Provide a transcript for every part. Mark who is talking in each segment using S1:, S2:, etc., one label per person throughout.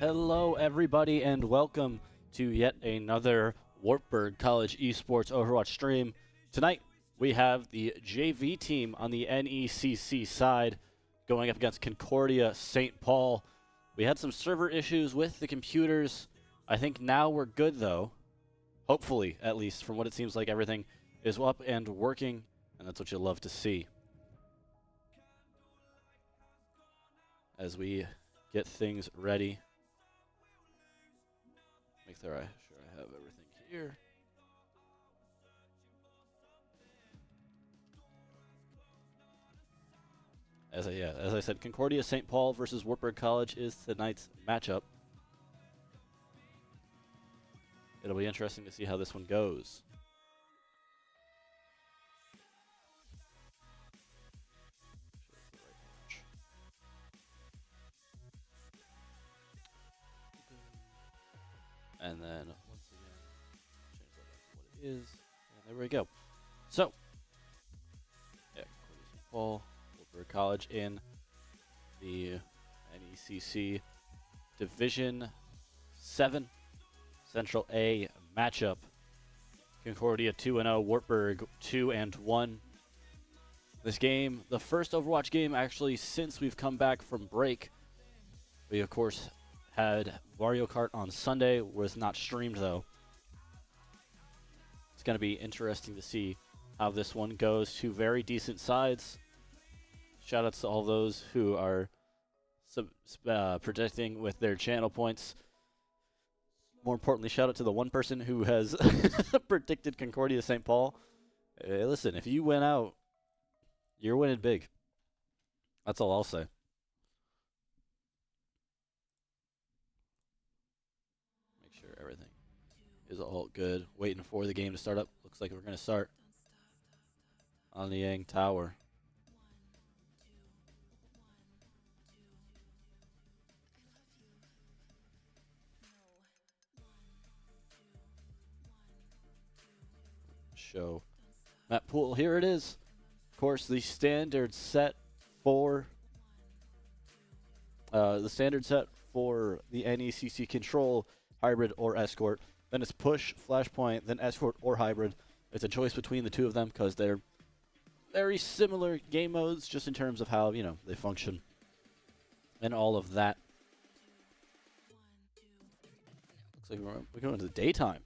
S1: Hello, everybody, and welcome to yet another Wartburg College Esports Overwatch stream. Tonight, we have the JV team on the NECC side going up against Concordia St. Paul. We had some server issues with the computers. I think now we're good, though. Hopefully, at least, from what it seems like everything is up and working, and that's what you love to see. As we get things ready. Make sure I have everything here. As I said, Concordia St. Paul versus Wartburg College is tonight's matchup. It'll be interesting to see how this one goes. And then once again, change that back to what it is. And there we go. So, yeah, Concordia St. Paul, Wartburg College in the NECC Division 7 Central A matchup. Concordia 2-0, Wartburg 2-1. This game, the first Overwatch game actually since we've come back from break. We, of course, had Mario Kart on Sunday, was not streamed though. It's going to be interesting to see how this one goes. Two very decent sides. Shout outs to all those who are predicting with their channel points. More importantly, shout out to the one person who has predicted Concordia St. Paul. Hey, listen, if you win out, you're winning big. That's all I'll say. Everything is all good. Waiting for the game to start up. Looks like we're going to start on the Yang Tower. Show map pool. Here it is. Of course, the standard set for the NECC control. Hybrid or escort. Then it's push, flashpoint, then escort or hybrid. It's a choice between the two of them because they're very similar game modes just in terms of how, you know, they function and all of that. Looks like we're going into the daytime.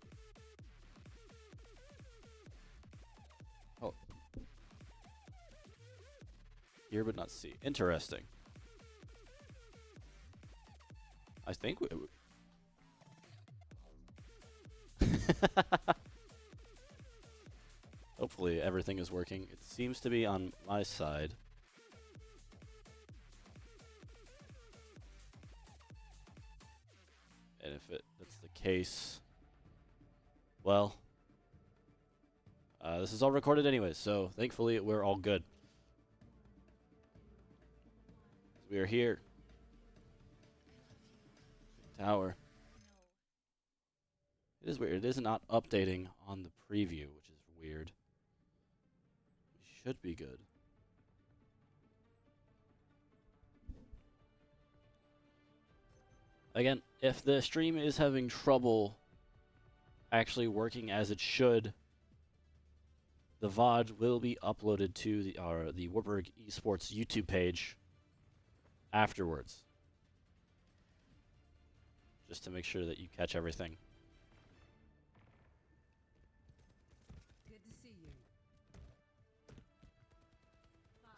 S1: Oh. Hear but not see. Interesting. I think we... Hopefully everything is working. It seems to be on my side. And if that's the case, well, this is all recorded anyways, so thankfully we're all good. We are here. Tower. It is weird. It is not updating on the preview, which is weird. We should be good. Again, if the stream is having trouble actually working as it should, the VOD will be uploaded to the Wartburg Esports YouTube page afterwards. Just to make sure that you catch everything.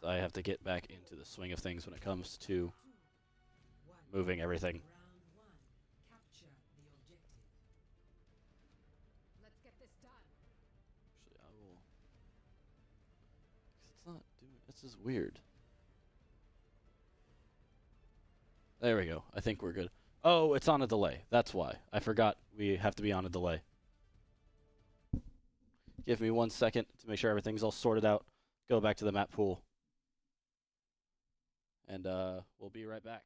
S1: I have to get back into the swing of things when it comes to moving everything. Actually, I will. It's not doing. This is weird. There we go. I think we're good. Oh, it's on a delay. That's why. I forgot we have to be on a delay. Give me 1 second to make sure everything's all sorted out. Go back to the map pool. And we'll be right back.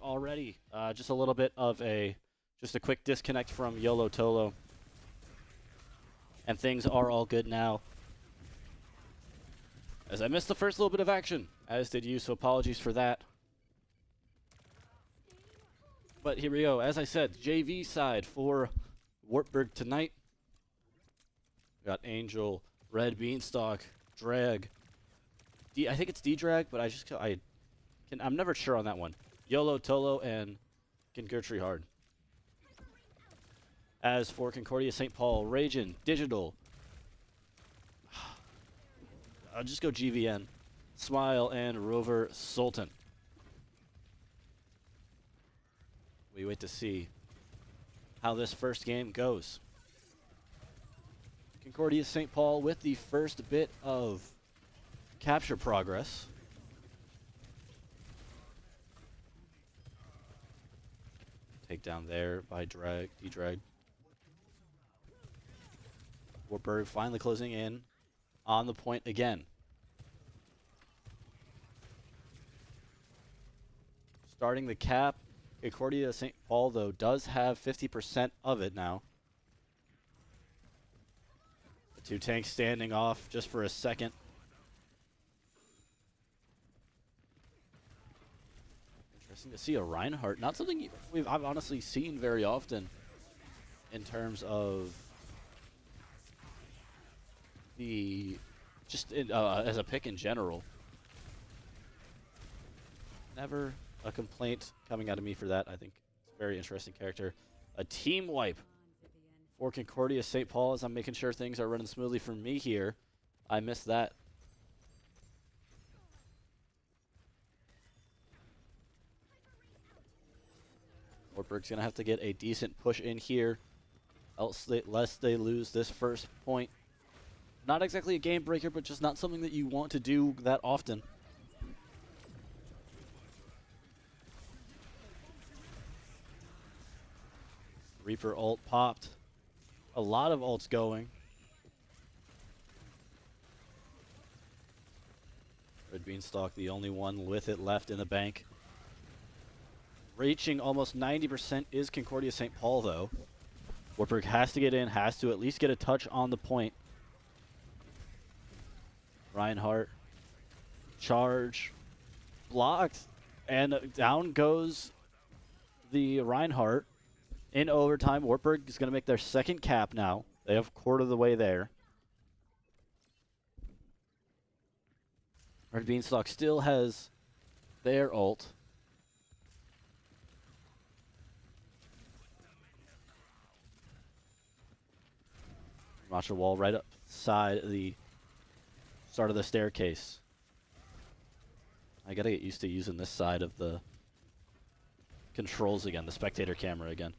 S1: already. Just a little bit of just a quick disconnect from YOLO Tolo. And things are all good now. As I missed the first little bit of action, as did you, so apologies for that. But here we go. As I said, JV side for Wartburg tonight. We got Angel, Red Beanstalk, Drag. I think it's D-Drag, but I'm never sure on that one. YOLO Tolo and Concordia Hard. As for Concordia St. Paul, Ragin, Digital. I'll just go GVN. Smile and Rover Sultan. We wait to see how this first game goes. Concordia St. Paul with the first bit of capture progress. Takedown there by D-Drag. Wartburg finally closing in on the point again. Starting the cap. Concordia St. Paul, though, does have 50% of it now. The two tanks standing off just for a second. Interesting to see a Reinhardt. Not something I've honestly seen very often in terms of as a pick in general. Never a complaint coming out of me for that. I think it's a very interesting character. A team wipe for Concordia St. Paul as I'm making sure things are running smoothly for me here. I missed that. Wartburg's going to have to get a decent push in here, lest they lose this first point. Not exactly a game breaker, but just not something that you want to do that often. Reaper ult popped. A lot of ults going. Red Beanstalk, the only one with it left in the bank. Reaching almost 90% is Concordia St. Paul, though. Wartburg has to get in, has to at least get a touch on the point. Reinhardt. Charge. Blocked. And down goes the Reinhardt. In overtime, Wartburg is going to make their second cap now. They have a quarter of the way there. Red Beanstalk still has their ult. Matcha wall right upside the start of the staircase. I got to get used to using this side of the controls again, the spectator camera again.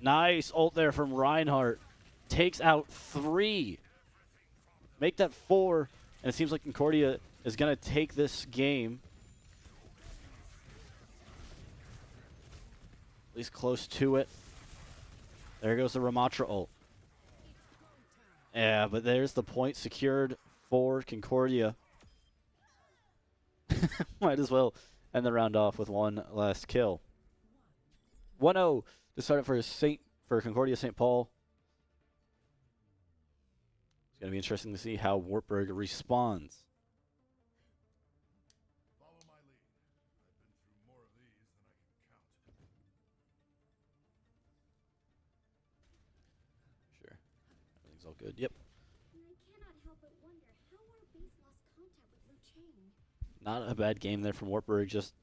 S1: Nice ult there from Reinhardt. Takes out 3. Make that 4. And it seems like Concordia is going to take this game. At least close to it. There goes the Ramatra ult. Yeah, but there's the point secured for Concordia. Might as well end the round off with one last kill. 1-0 to start it for Concordia St. Paul. It's going to be interesting to see how Wartburg responds.
S2: Follow my lead. I've been through more of these than I can count.
S1: Sure. Everything's all good. Yep.
S3: And I cannot help but wonder how our base lost contact with Liu Chang.
S1: Not a bad game there from Wartburg. Just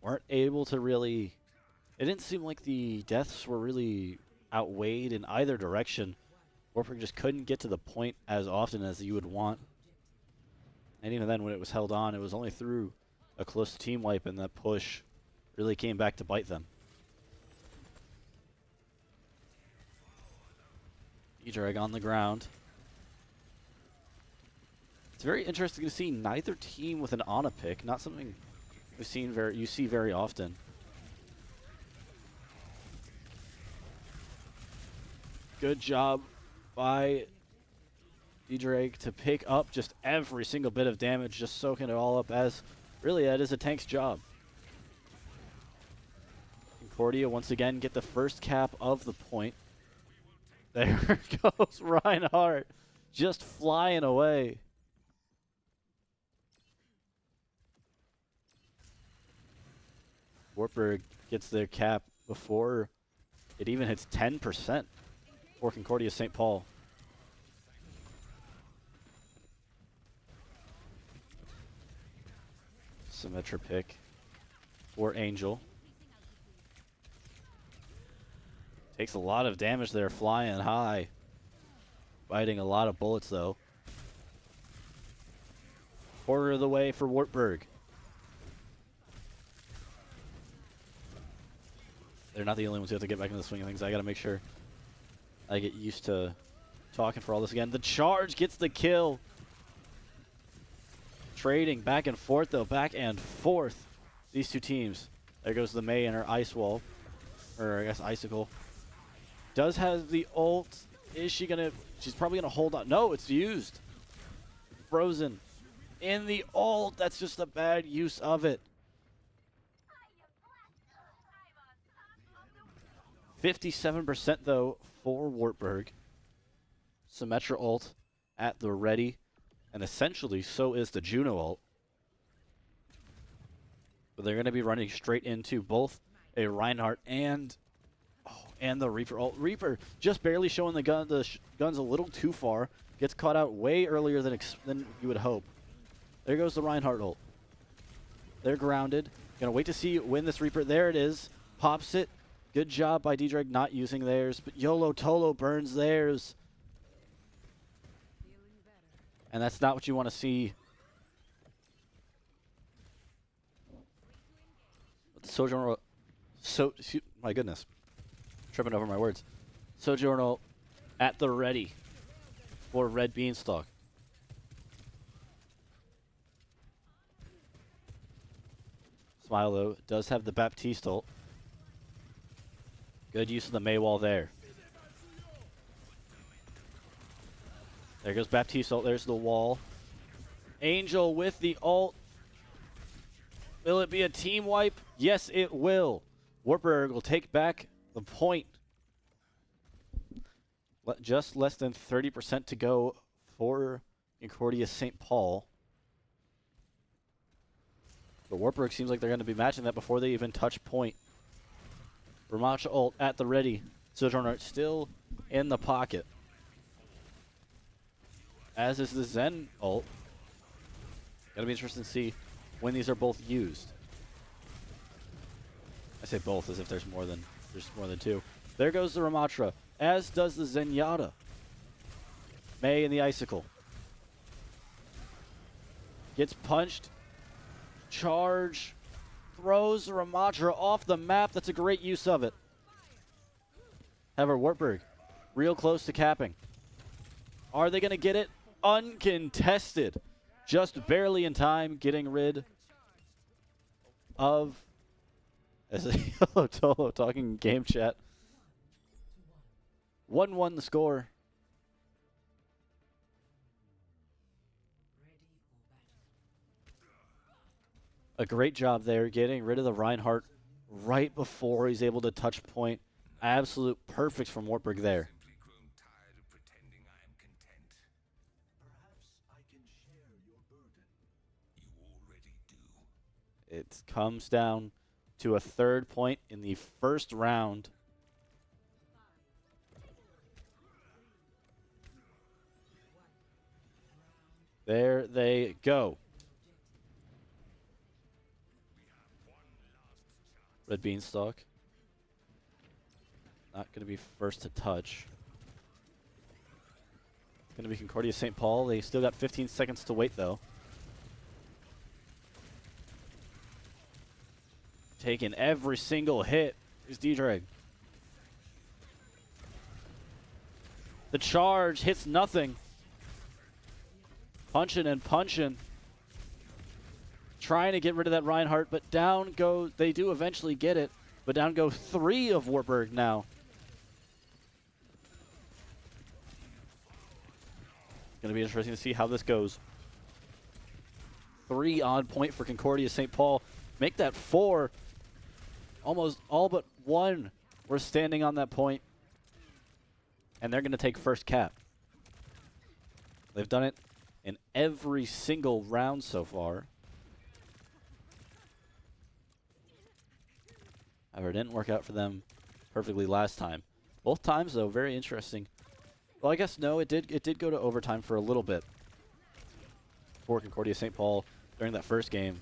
S1: weren't able to really... It didn't seem like the deaths were really outweighed in either direction. Wartburg just couldn't get to the point as often as you would want. And even then, when it was held on, it was only through a close team wipe, and that push really came back to bite them. D-Drag on the ground. It's very interesting to see neither team with an Ana pick. Not something you see very often. Good job by D-Drag to pick up just every single bit of damage, just soaking it all up, as really that is a tank's job. Concordia once again get the first cap of the point. There goes Reinhardt, just flying away. Wartburg gets their cap before it even hits 10% for Concordia St. Paul. Symmetra pick for Angel. Takes a lot of damage there, flying high. Biting a lot of bullets, though. Quarter of the way for Wartburg. They're not the only ones who have to get back into the swing of things. I got to make sure I get used to talking for all this again. The charge gets the kill. Trading back and forth, though. Back and forth. These two teams. There goes the Mei and her Ice Wall. Or, I guess, Icicle. Does have the ult. Is she going to... She's probably going to hold on. No, it's used. Frozen. In the ult. That's just a bad use of it. 57% though for Wartburg. Symmetra ult at the ready. And essentially so is the Juno ult. But they're going to be running straight into both a Reinhardt and the Reaper ult. Reaper just barely showing the guns a little too far. Gets caught out way earlier than you would hope. There goes the Reinhardt ult. They're grounded. Gonna wait to see when this Reaper... There it is. Pops it. Good job by D-Drag not using theirs, but YOLO Tolo burns theirs. And that's not what you want to see. But the Sojourner... my goodness. Tripping over my words. Sojourner at the ready for Red Beanstalk. Smilo does have the Baptiste ult. Good use of the Mei wall there. There goes Baptiste ult. There's the wall. Angel with the ult. Will it be a team wipe? Yes, it will. Wartburg will take back the point. Just less than 30% to go for Concordia St. Paul. But Wartburg seems like they're going to be matching that before they even touch point. Ramacha ult at the ready. Sojourner still in the pocket. As is the Zen ult. Gonna be interesting to see when these are both used. I say both as if there's more than two. There goes the Ramatra, as does the Zenyatta. Mei and the Icicle. Gets punched. Charge. Throws the Ramatra off the map. That's a great use of it. However, Wartburg, real close to capping. Are they going to get it? Uncontested. Just barely in time, getting rid of... As a YOLO Tolo talking game chat. 1-1 the score. A great job there, getting rid of the Reinhardt right before he's able to touch point. Absolute perfect from Wartburg there. It comes down to a third point in the first round. There they go. Red Beanstalk. Not going to be first to touch. It's going to be Concordia St. Paul. They still got 15 seconds to wait, though. Taking every single hit is D-Drag. The charge hits nothing. Punching and punching. Trying to get rid of that Reinhardt, but down go... They do eventually get it, but down go 3 of Wartburg now. Going to be interesting to see how this goes. 3 on point for Concordia St. Paul. Make that 4. Almost all but one were standing on that point. And they're going to take first cap. They've done it in every single round so far. However, it didn't work out for them perfectly last time. Both times, though, very interesting. Well, I guess no, it did go to overtime for a little bit for Concordia St. Paul during that first game.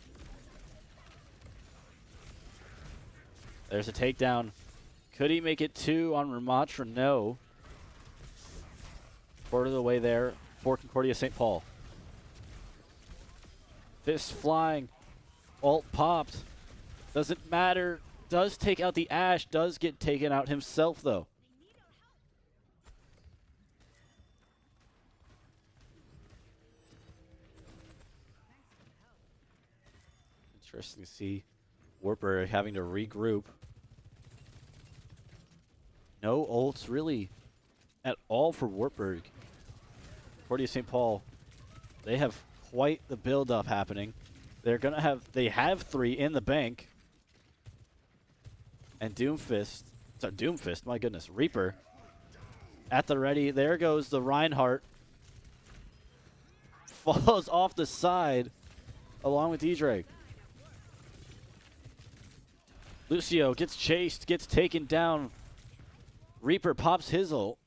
S1: There's a takedown. Could he make it 2 on Ramatra? No. Quarter of the way there for Concordia St. Paul. Fist flying. Ult popped. Doesn't matter. Does take out the Ash. Does get taken out himself, though. Interesting to see Wartburg having to regroup. No ults really at all for Wartburg. Concordia St. Paul, they have quite the build-up happening. They have 3 in the bank. And Doomfist, my goodness, Reaper at the ready. There goes the Reinhardt. Falls off the side along with D-Drake. Lucio gets chased, gets taken down. Reaper pops his ult.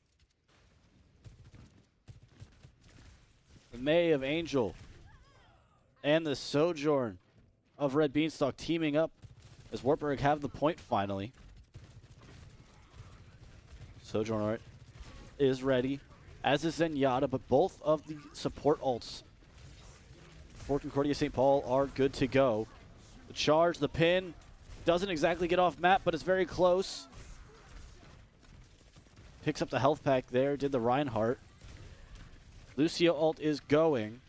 S1: The May of Angel and the Sojourn of Red Beanstalk teaming up as Wartburg have the point finally. Sojourn is ready, as is Zenyatta, but both of the support ults for Concordia St. Paul are good to go. The charge, the pin, doesn't exactly get off map, but it's very close. Picks up the health pack there, did the Reinhardt. Lucio ult is going.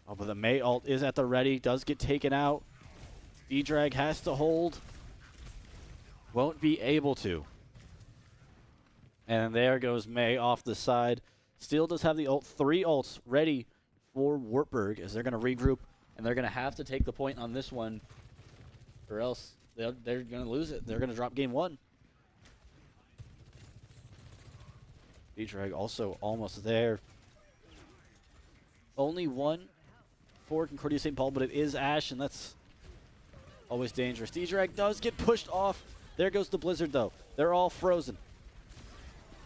S1: Oh, but the May ult is at the ready, does get taken out. D-Drag has to hold. Won't be able to. And there goes May off the side. Still does have the ult. 3 ults ready for Wartburg as they're going to regroup. And they're going to have to take the point on this one. Or else they're going to lose it. They're going to drop game 1. D-Drag also almost there. Only 1 for Concordia St. Paul, but it is Ash, and that's always dangerous. D-Drag does get pushed off. There goes the Blizzard, though. They're all frozen.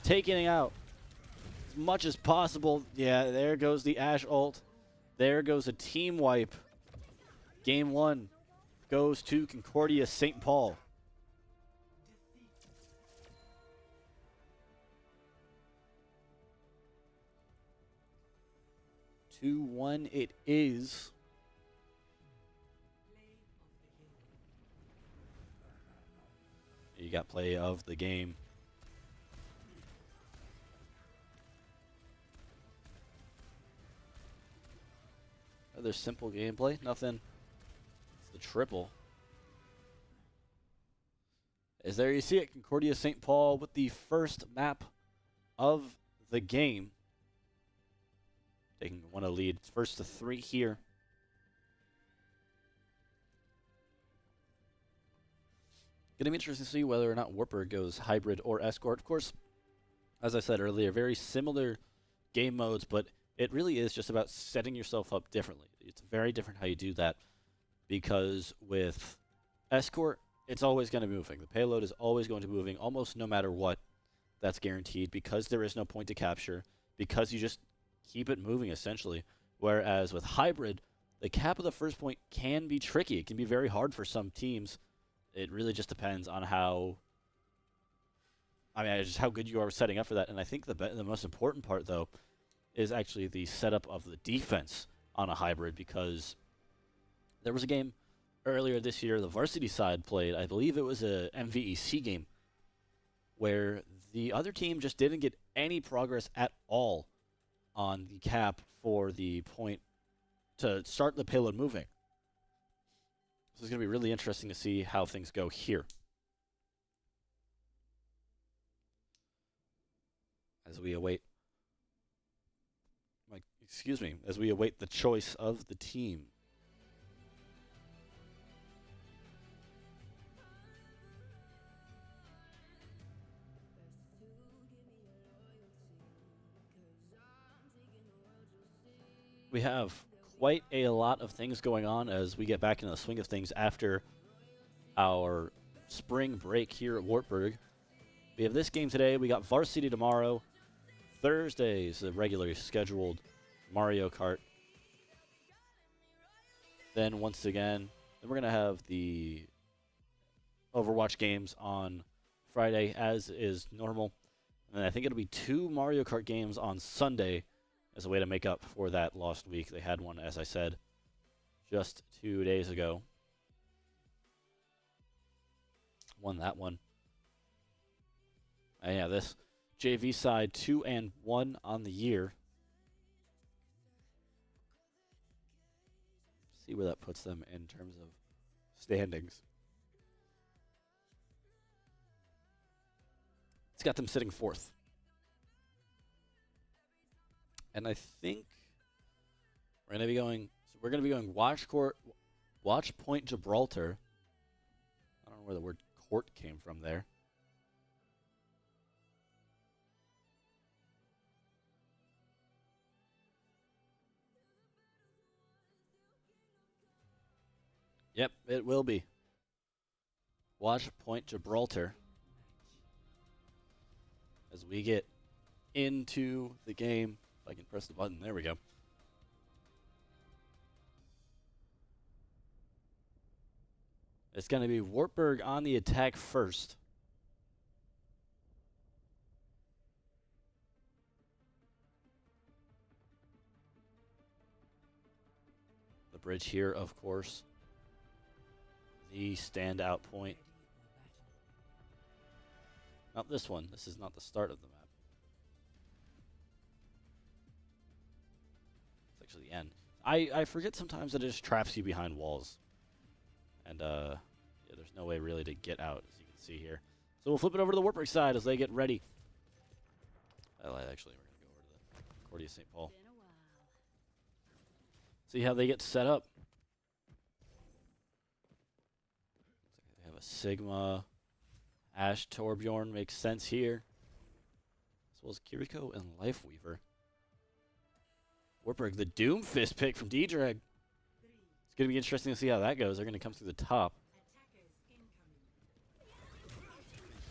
S1: Taking it out as much as possible. Yeah, there goes the Ash ult. There goes a team wipe. Game 1 goes to Concordia St. Paul. 2-1 it is. You got play of the game. Another simple gameplay. Nothing. It's the triple. As there you see it, Concordia St. Paul with the first map of the game. Taking 1-0 lead. It's first to 3 here. Going to be interesting to see whether or not Wartburg goes hybrid or escort. Of course, as I said earlier, very similar game modes, but it really is just about setting yourself up differently. It's very different how you do that because with escort, it's always going to be moving. The payload is always going to be moving almost no matter what. That's guaranteed because there is no point to capture, because you just keep it moving essentially. Whereas with hybrid, the cap of the first point can be tricky. It can be very hard for some teams. It really just depends on just how good you are setting up for that. And I think the most important part, though, is actually the setup of the defense on a hybrid, because there was a game earlier this year the varsity side played. I believe it was a MVEC game where the other team just didn't get any progress at all on the cap for the point to start the payload moving. So it's going to be really interesting to see how things go here. As we await the choice of the team. we have quite a lot of things going on as we get back into the swing of things after our spring break here at Wartburg. We have this game today. We got Varsity tomorrow. Thursday is the regularly scheduled Mario Kart. Then once again, then we're going to have the Overwatch games on Friday, as is normal. And I think it'll be 2 Mario Kart games on Sunday as a way to make up for that lost week. They had one, as I said, just 2 days ago. Won that one. And yeah, this JV side 2-1 on the year. See where that puts them in terms of standings. It's got them sitting 4th. And I think we're going to be going Watch Point Gibraltar. I don't know where the word court came from there. Yep, it will be. Watch Point Gibraltar. As we get into the game. If I can press the button. There we go. It's going to be Wartburg on the attack first. The bridge here, of course. The standout point. Not this one. This is not the start of the map. It's actually the end. I forget sometimes that it just traps you behind walls. And yeah, there's no way really to get out, as you can see here. So we'll flip it over to the Wartburg side as they get ready. Actually, we're going to go over to the Concordia St. Paul. See how they get set up. Looks like they have a Sigma. Ash Torbjorn makes sense here. As well as Kiriko and Lifeweaver. Wartburg, the Doomfist pick from D-Drag. It's going to be interesting to see how that goes. They're going to come through the top.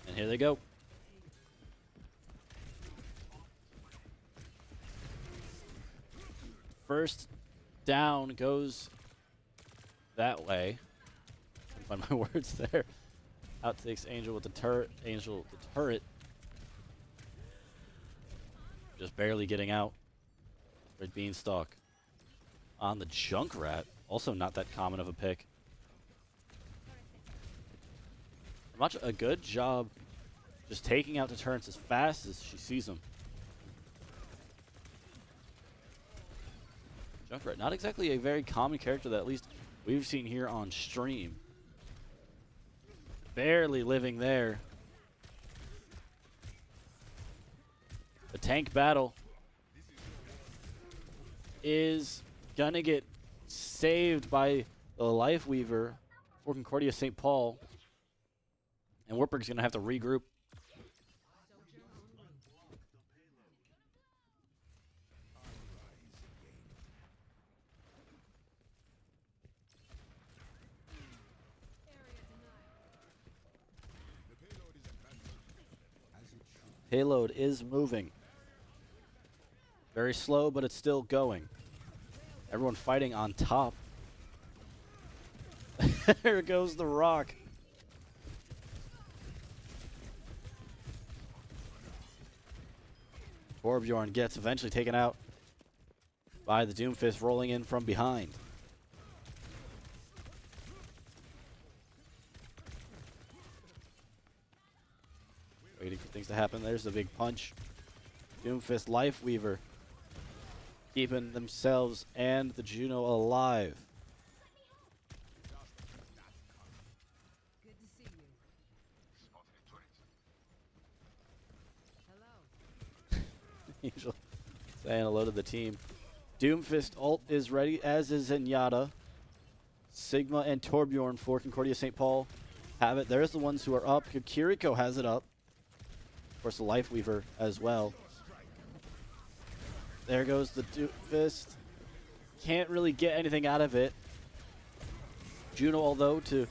S1: And here they go. First down goes that way. Can't find my words there. Out takes Angel with the turret. Angel with the turret. Just barely getting out. Red Beanstalk on the Junkrat. Also not that common of a pick. Much a good job just taking out the turrets as fast as she sees them. Junkrat, not exactly a very common character that at least we've seen here on stream. Barely living there. The tank battle is gonna get saved by the Lifeweaver for Concordia St. Paul. And Wartburg's gonna have to regroup. Payload is moving. Very slow, but it's still going. Everyone fighting on top. There goes the rock. Torbjorn gets eventually taken out by the Doomfist rolling in from behind. Waiting for things to happen. There's the big punch. Doomfist, Lifeweaver keeping themselves and the Juno alive.
S4: Good to see you. Hello.
S1: Angel saying hello to the team. Doomfist ult is ready, as is Zenyatta. Sigma and Torbjorn for Concordia St. Paul have it. There's the ones who are up. Kiriko has it up. Of course, the Lifeweaver as well. There goes the Doomfist. can't really get anything out of it. Juno, although, to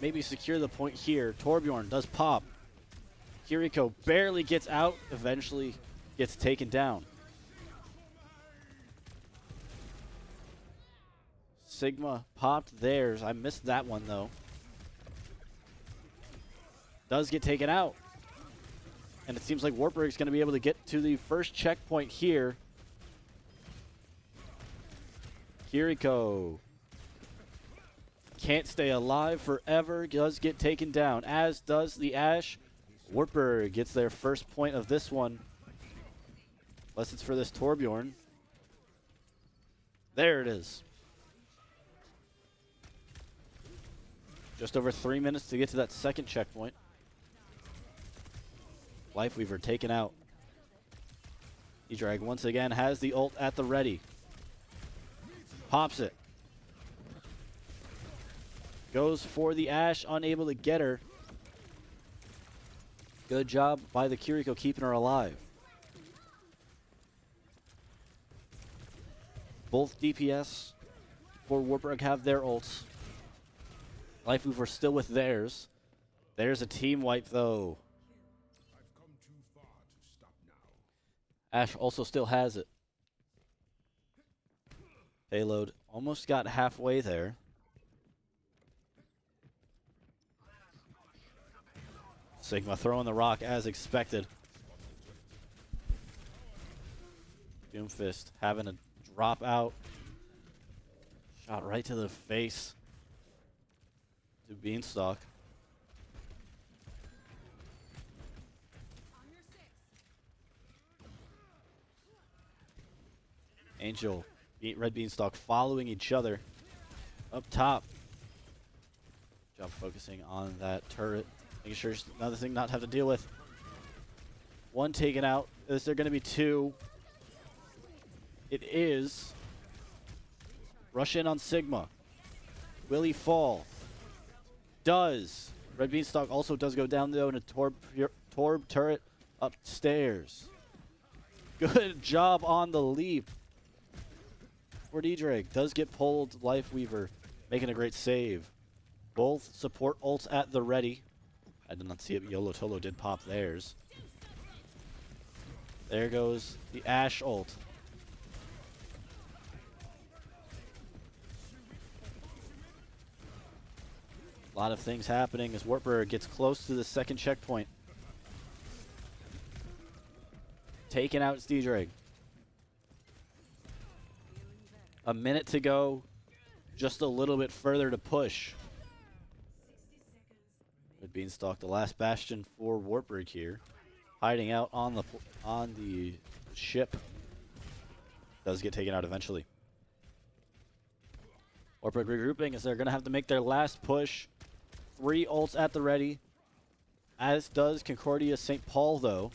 S1: maybe secure the point here. Torbjorn does pop. Kiriko barely gets out, eventually gets taken down. Sigma popped theirs. I missed that one, though. Does get taken out. And it seems like Wartburg's going to be able to get to the first checkpoint here. Kiriko can't stay alive forever. Does get taken down, as does the Ashe. Wartburg gets their first point of this one. Unless it's for this Torbjorn. There it is. Just over 3 minutes to get to that second checkpoint. Lifeweaver taken out. E-Drag once again has the ult at the ready. Pops it. Goes for the Ashe, unable to get her. Good job by the Kiriko keeping her alive. Both DPS for Wartburg have their ults. Lifeweaver still with theirs. There's a team wipe though.
S2: I've come too far to stop now.
S1: Ashe also still has it. Payload almost got halfway there. Sigma throwing the rock as expected. Doomfist having a drop out. Shot right to the face to Beanstalk. Angel, Red Beanstalk following each other up top. Job focusing on that turret. Making sure it's another thing not to have to deal with. One taken out. Is there going to be two? It is. Rush in on Sigma. Will he fall? Does. Red Beanstalk also does go down though in a Torb turret upstairs. Good job on the leap. For D-Drake. Does get pulled. Lifeweaver making a great save. Both support ults at the ready. I did not see it, but YOLO Tolo did pop theirs. There goes the Ashe ult. A lot of things happening as Wartburg gets close to the second checkpoint. Taken out D-Drake. A minute to go. Just a little bit further to push. Red Beanstalk, the last bastion for Wartburg here, hiding out on the ship. Does get taken out eventually. Wartburg regrouping as they're going to have to make their last push. 3 ults at the ready, as does Concordia St. Paul though.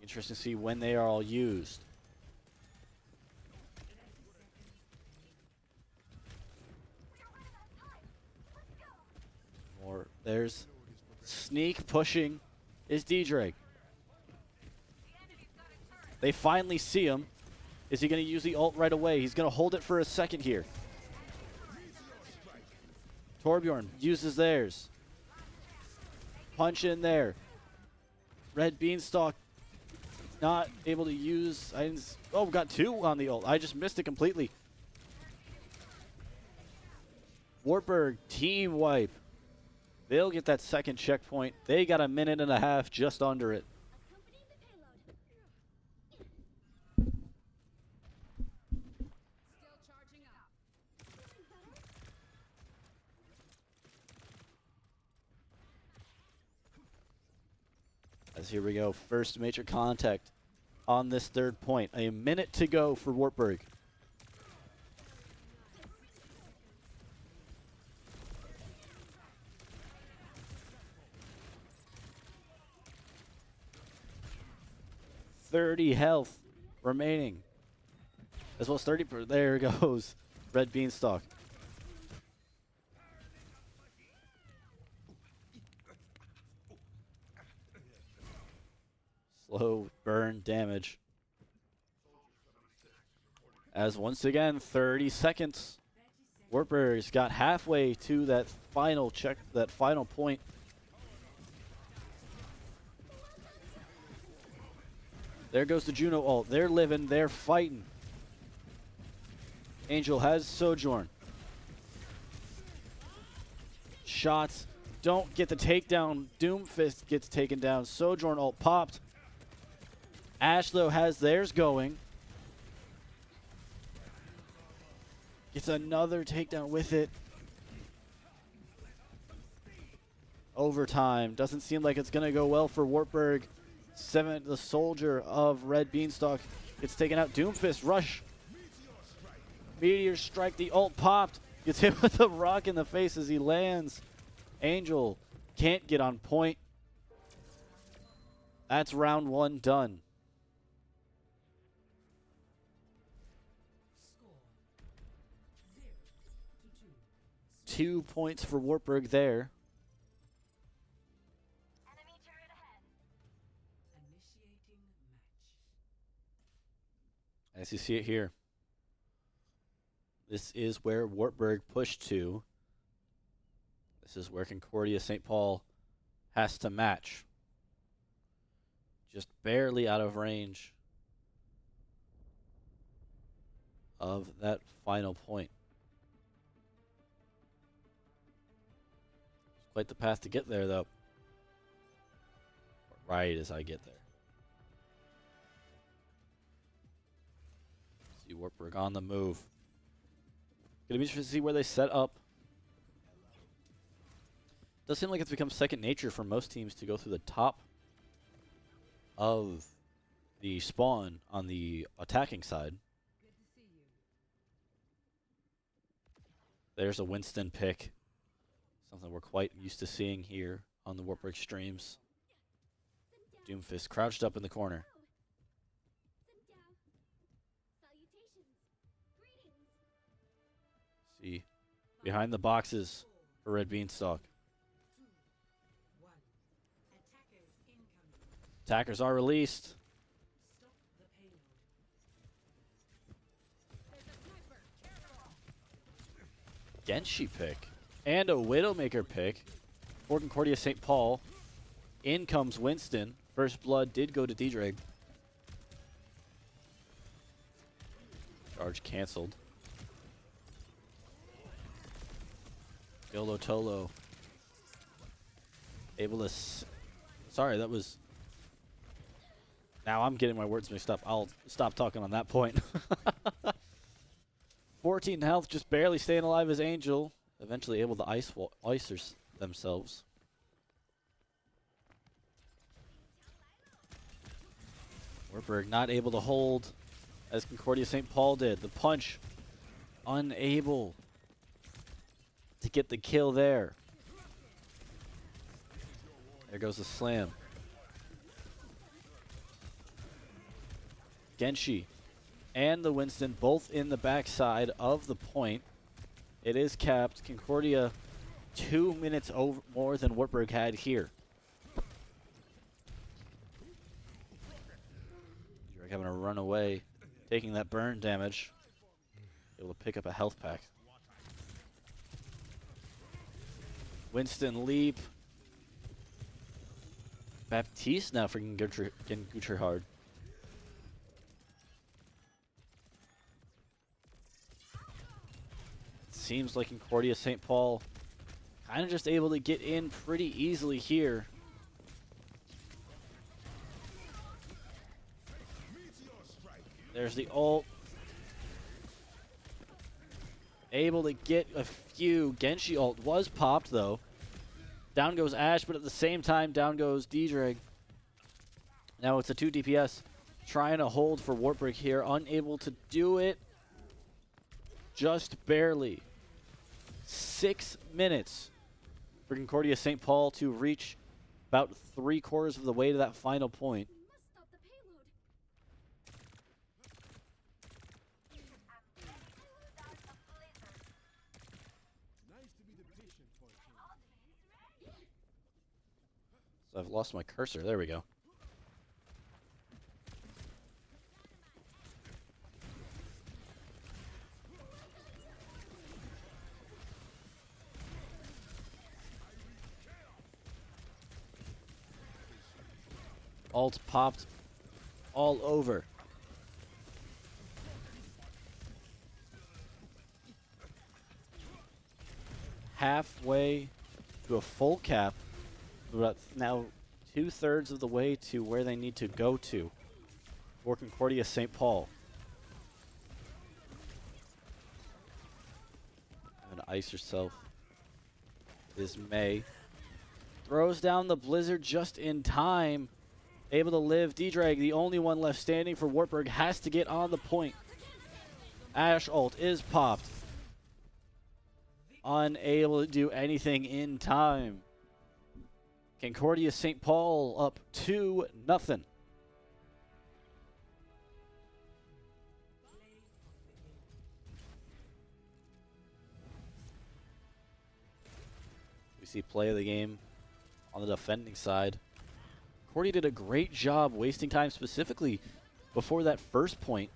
S1: Interesting to see when they are all used. There's sneak pushing is D-Drake. They finally see him. Is he going to use the ult right away? He's going to hold it for a second here. Torbjorn uses theirs. Punch in there. Red Beanstalk not able to use. Oh, got 2 on the ult. I just missed it completely. Wartburg team wipe. They'll get that second checkpoint. They got a minute and a half just under it.
S4: Still charging up.
S1: As here we go, first major contact on this third point. A minute to go for Wartburg. .30 health remaining. As well as 30 there goes Red Beanstalk. Slow burn damage. As once again, 30 seconds. Wartburg's got halfway to that final check, that final point. There goes the Juno ult. They're living, they're fighting. Angel has Sojourn. Shots don't get the takedown. Doomfist gets taken down. Sojourn ult popped. Ashe, though, has theirs going. Gets another takedown with it. Overtime. Doesn't seem like it's going to go well for Wartburg. The soldier of Red Beanstalk gets taken out. Doomfist rush. Meteor strike. The ult popped. Gets hit with a rock in the face as he lands. Angel can't get on point. That's round 1 done.
S4: Score 0-2.
S1: 2 points for Wartburg there.
S4: Enemy turret ahead. Initiating match.
S1: As you see it here. This is where Wartburg pushed to. This is where Concordia St. Paul has to match. Just barely out of range of that final point. It's quite the path to get there, though. Right as I get there. See Wartburg on the move. Gonna be interesting to see where they set up. Does seem like it's become second nature for most teams to go through the top of the spawn on the attacking side.
S4: Good to see you.
S1: There's a Winston pick. Something we're quite used to seeing here on the Wartburg streams. Doomfist crouched up in the corner.
S3: Salutations. Greetings.
S1: See, behind the boxes for Red Beanstalk.
S4: 2, 1. Attackers incoming.
S1: Attackers are released.
S4: Stop the payload.
S1: Genshi pick. And a Widowmaker pick for Concordia St. Paul. In comes Winston. First blood did go to D-Drag. Charge canceled. Yolo Tolo. Able to... Sorry, that was... Now I'm getting my words mixed up. I'll stop talking on that point. 14 health, just barely staying alive as Angel. Eventually able to ice themselves. Wartburg not able to hold as Concordia St. Paul did. The punch unable to get the kill there. There goes the slam. Genshi and the Winston both in the backside of the point. It is capped. Concordia 2 minutes over more than Wartburg had here. Drake having to run away, taking that burn damage. Able to pick up a health pack. Winston leap. Baptiste now for Gucci hard. Seems like Concordia St. Paul kind of just able to get in pretty easily here. There's the ult. Able to get a few. Genshi ult was popped though. Down goes Ashe, but at the same time down goes D-Drag. Now it's a 2 DPS trying to hold for Wartburg here. Unable to do it. Just barely. 6 minutes for Concordia St. Paul to reach about 3/4 of the way to that final point.
S3: We must stop the payload.
S1: So I've lost my cursor. There we go. Ult popped all over. Halfway to a full cap. We're now 2/3 of the way to where they need to go to for Concordia St. Paul. And ice yourself is May. Throws down the Blizzard just in time. Able to live. D-Drag, the only one left standing for Wartburg, has to get on the point. Ash ult is popped. Unable to do anything in time. Concordia St. Paul up 2-0. We see play of the game on the defending side. Concordia did a great job wasting time specifically before that first point.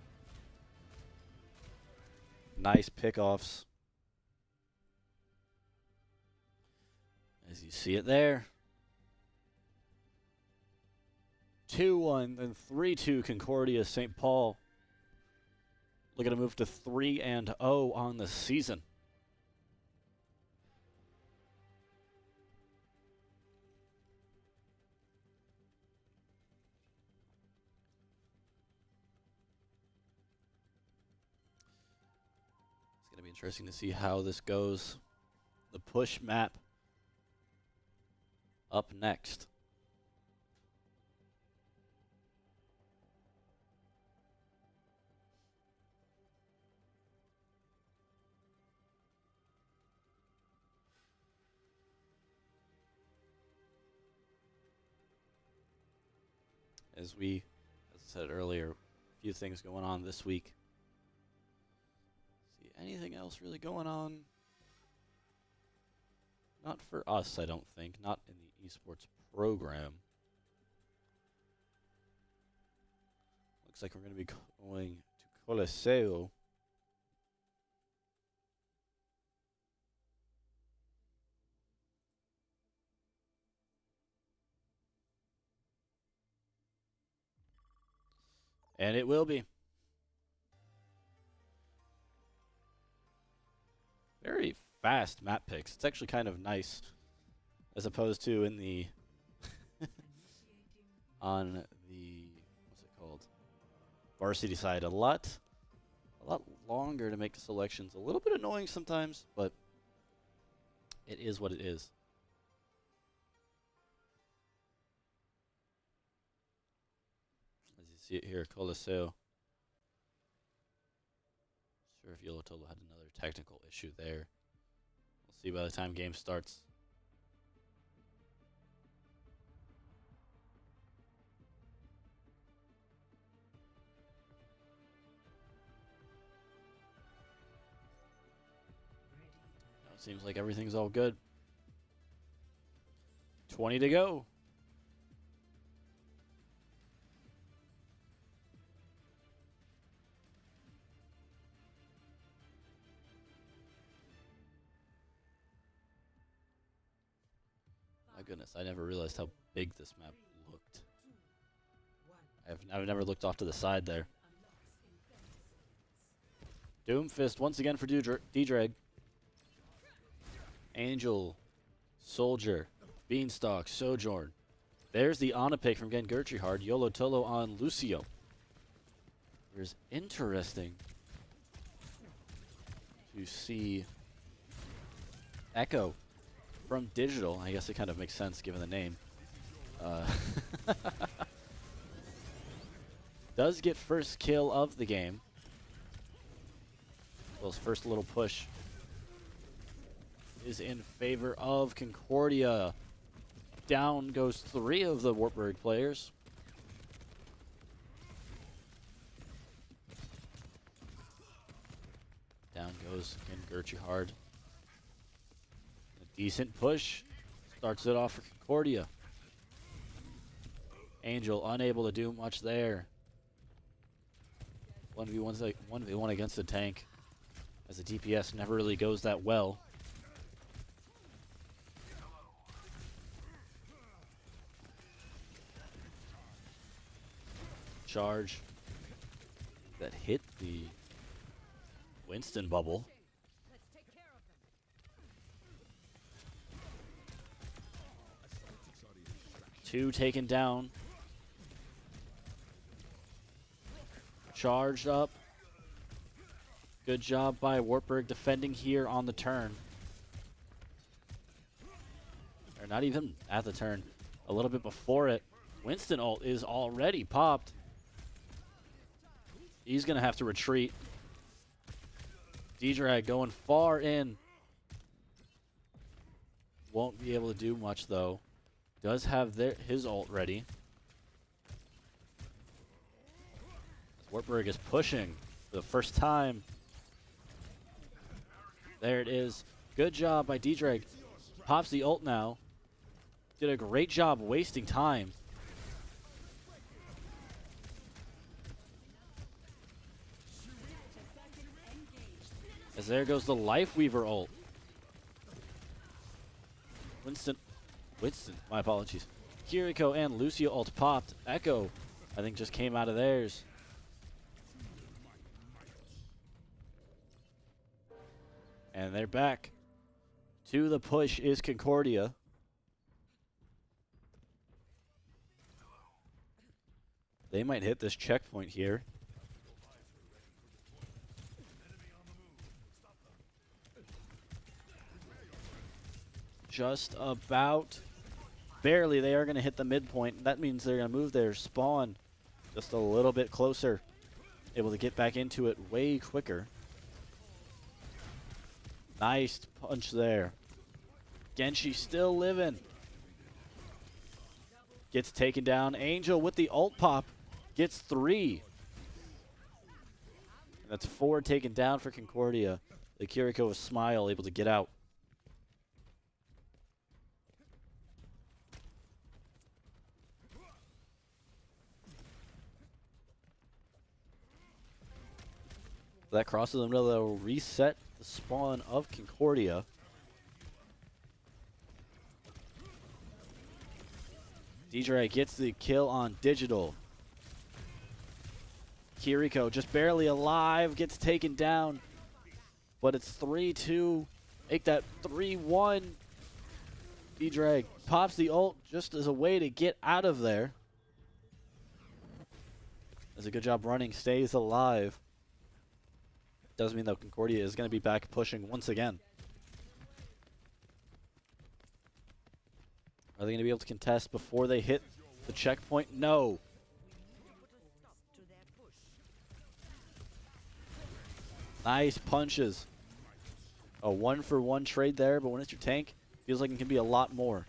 S1: Nice pickoffs. As you see it there. 2-1 and 3-2 Concordia St. Paul. Looking to move to 3-0 on the season. It's going to be interesting to see how this goes. The push map up next. As I said earlier, a few things going on this week. See anything else really going on? Not for us, I don't think. Not in the esports program. Looks like we're going to be going to Coliseo. And it will be. Very fast map picks. It's actually kind of nice, as opposed to in the on the what's it called, varsity side. A lot longer to make selections. A little bit annoying sometimes, but it is what it is. As you see it here, Coliseo. Sure if Yolotolo had another technical issue there. We'll see by the time game starts. Now it seems like everything's all good. 20 to go. My goodness, I never realized how big this map looked. I've never looked off to the side there. Doomfist once again for D-Drag. Angel, Soldier, Beanstalk, Sojourn. There's the Ana pick from Gengertri Hard. Yolo Tolo on Lucio. It's interesting to see Echo from Digital. I guess it kind of makes sense given the name. Does get first kill of the game. Well, his first little push is in favor of Concordia. Down goes 3 of the Wartburg players. Down goes Gengertri Hard. A decent push. Starts it off for Concordia. Angel unable to do much there. 1v1 against the tank. As the DPS never really goes that well. charge that hit the Winston bubble.
S4: Let's take care of them.
S1: Two taken down. Charged up. Good job by Wartburg defending here on the turn. Or not even at the turn. A little bit before it. Winston ult is already popped. He's going to have to retreat. D-Drag going far in. Won't be able to do much, though. Does have his ult ready. Wartburg is pushing for the first time. There it is. Good job by D-Drag. Pops the ult now. Did a great job wasting time. As there goes the Lifeweaver ult. Winston, my apologies. Kiriko and Lucio ult popped. Echo, I think, just came out of theirs. And they're back. To the push is Concordia. They might hit this checkpoint here. Just about. Barely. They are going to hit the midpoint. That means they're going to move their spawn just a little bit closer. Able to get back into it way quicker. Nice punch there. Genshi still living. Gets taken down. Angel with the ult pop. Gets 3. That's 4 taken down for Concordia. The Kiriko with Smile able to get out. That crosses the middle. That will reset the spawn of Concordia. D-Drag gets the kill on Digital. Kiriko just barely alive, gets taken down. But it's 3-2. Make that 3-1. D-Drag pops the ult just as a way to get out of there. Does a good job running, stays alive. Does mean that Concordia is going to be back pushing once again. Are they going to be able to contest before they hit the checkpoint? No. Nice punches. A 1-for-1 trade there, but when it's your tank, feels like it can be a lot more.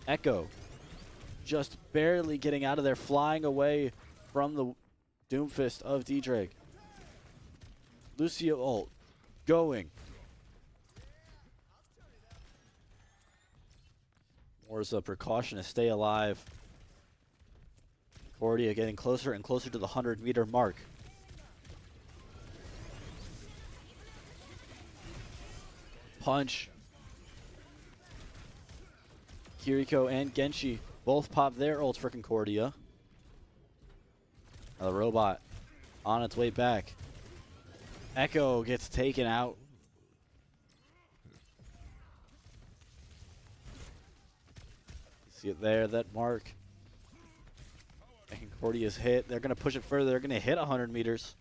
S1: Echo just barely getting out of there, flying away from the Doomfist of D-Drag. Lucio ult going. More as a precaution to stay alive. Concordia getting closer and closer to the 100-meter mark. Punch. Kiriko and Genshi both pop their ults for Concordia. Now the robot on its way back. Echo gets taken out. See it there, that mark. And Concordia's hit. They're going to push it further. They're going to hit 100 meters.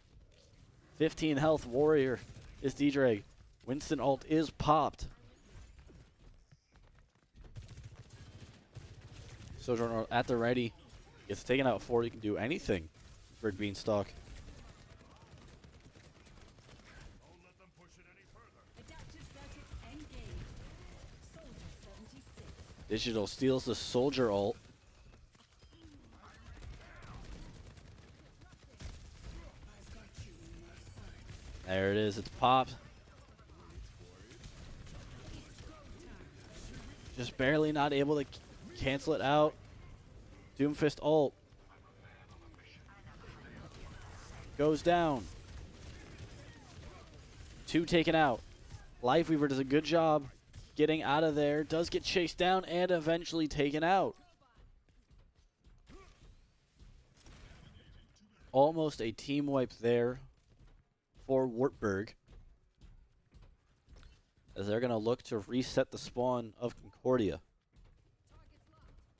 S1: 15 health warrior is D-Drag. Winston ult is popped. Sojourner at the ready. Gets taken out before he can do anything for Beanstalk. Digital steals the soldier ult. There it is. It's popped. Just barely not able to cancel it out. Doomfist ult. Goes down. 2 taken out. Lifeweaver does a good job getting out of there. Does get chased down and eventually taken out. almost a team wipe there for Wartburg, as they're going to look to reset the spawn of Concordia.
S4: Target's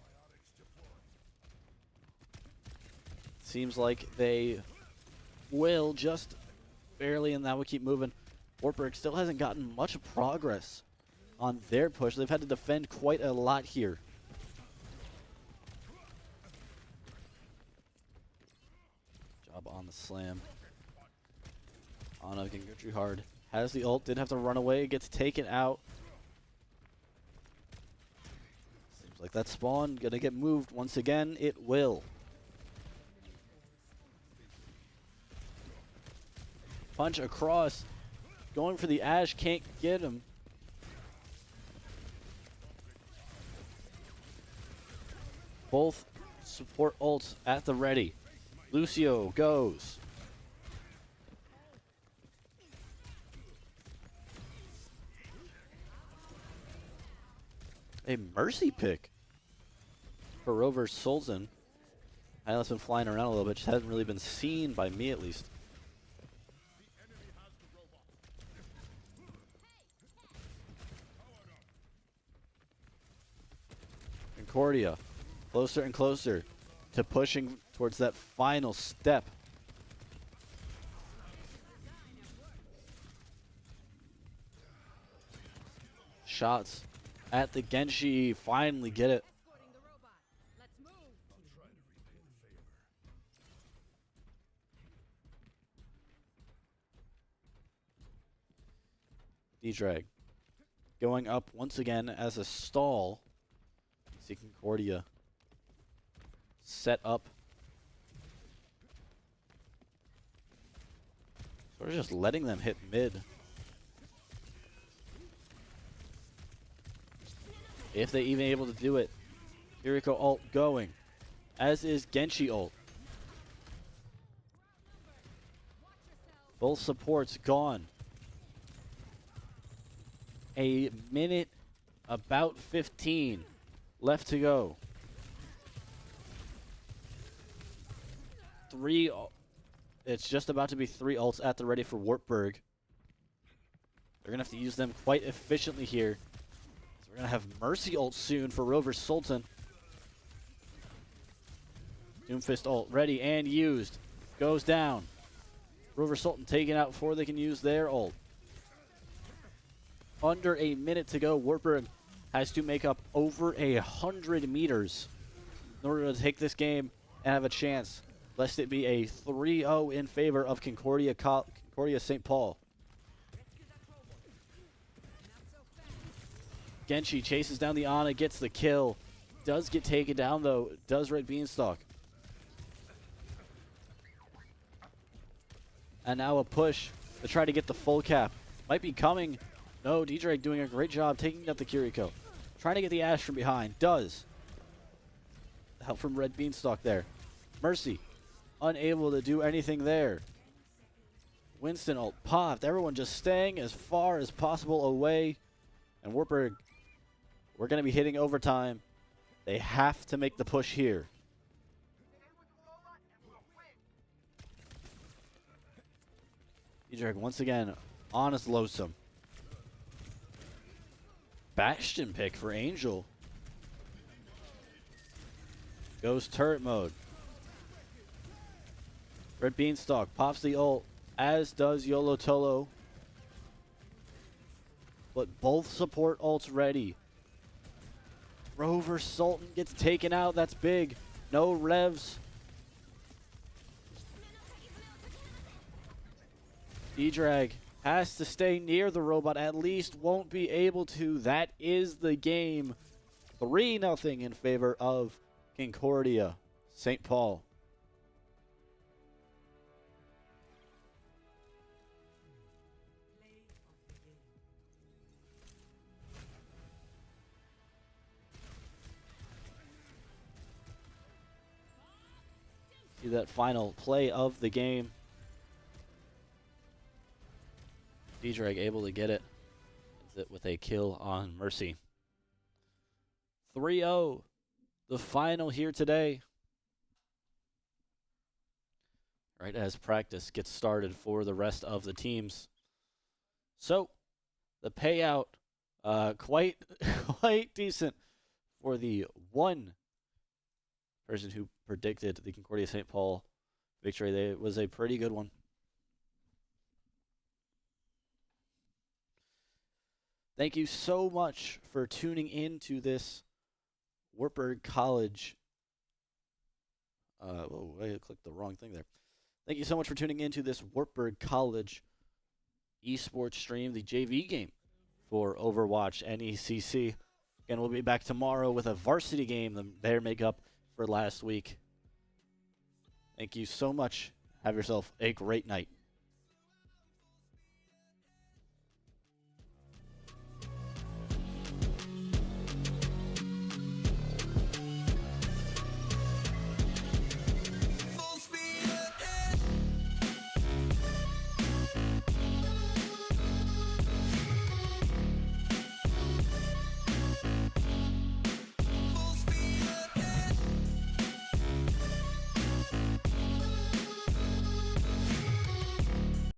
S4: locked. Open fire.
S1: Seems like they will just barely, and now we keep moving. Wartburg still hasn't gotten much progress on their push. They've had to defend quite a lot here. Job on the slam. Anna can go too hard. Has the ult, did have to run away, gets taken out. Seems like that spawn gonna get moved once again. It will. Punch across. Going for the Ash, can't get him. Both support ults at the ready. Lucio goes. A mercy pick for Rover Sultan. I know it's been flying around a little bit, just hasn't really been seen by me at least. Concordia, closer and closer to pushing towards that final step. Shots at the Genshi, finally get it.
S4: Escorting the robot. Let's move.
S2: I'll try to repay the favor.
S1: D-Drag going up once again as a stall. See Concordia set up. Sort of just letting them hit mid. If they even able to do it. Kiriko ult going. As is Genshi ult.
S4: Watch yourself.
S1: Both supports gone. A minute, about 15 left to go. It's just about to be 3 ults at the ready for Wartburg. They're going to have to use them quite efficiently here. So we're going to have Mercy ult soon for Rover Sultan. Doomfist ult ready and used. Goes down. Rover Sultan taken out before they can use their ult. Under a minute to go. Wartburg has to make up over 100 meters in order to take this game and have a chance, lest it be a 3-0 in favor of Concordia St. Paul. Genshi chases down the Ana, gets the kill. Does get taken down though, does Red Beanstalk. And now a push to try to get the full cap. Might be coming. No, D-Drake doing a great job taking out the Kiriko. Trying to get the Ash from behind. Does. Help from Red Beanstalk there. Mercy. Unable to do anything there. Winston ult popped. Everyone just staying as far as possible away. And Wartburg, we're going to be hitting overtime. They have to make the push here. D-Drake once again, honest lonesome. Bastion pick for Angel. Goes turret mode. Red Beanstalk pops the ult, as does Yolo Tolo. But both support ults ready. Rover Sultan gets taken out. That's big. No revs. D-Drag has to stay near the robot. At least won't be able to. That is the game. 3-0 in favor of Concordia St. Paul. See that final play of the game. D-Drag able to get it. Ends it with a kill on Mercy. 3-0. The final here today. right as practice gets started for the rest of the teams. So the payout quite quite decent for the one person who predicted the Concordia St. Paul victory. It was a pretty good one. Thank you so much for tuning in to this Wartburg College. Whoa, I clicked the wrong thing there. Thank you so much for tuning in to this Wartburg College esports stream, the JV game for Overwatch NECC. Again, we'll be back tomorrow with a varsity game, their makeup for last week. Thank you so much. Have yourself a great night.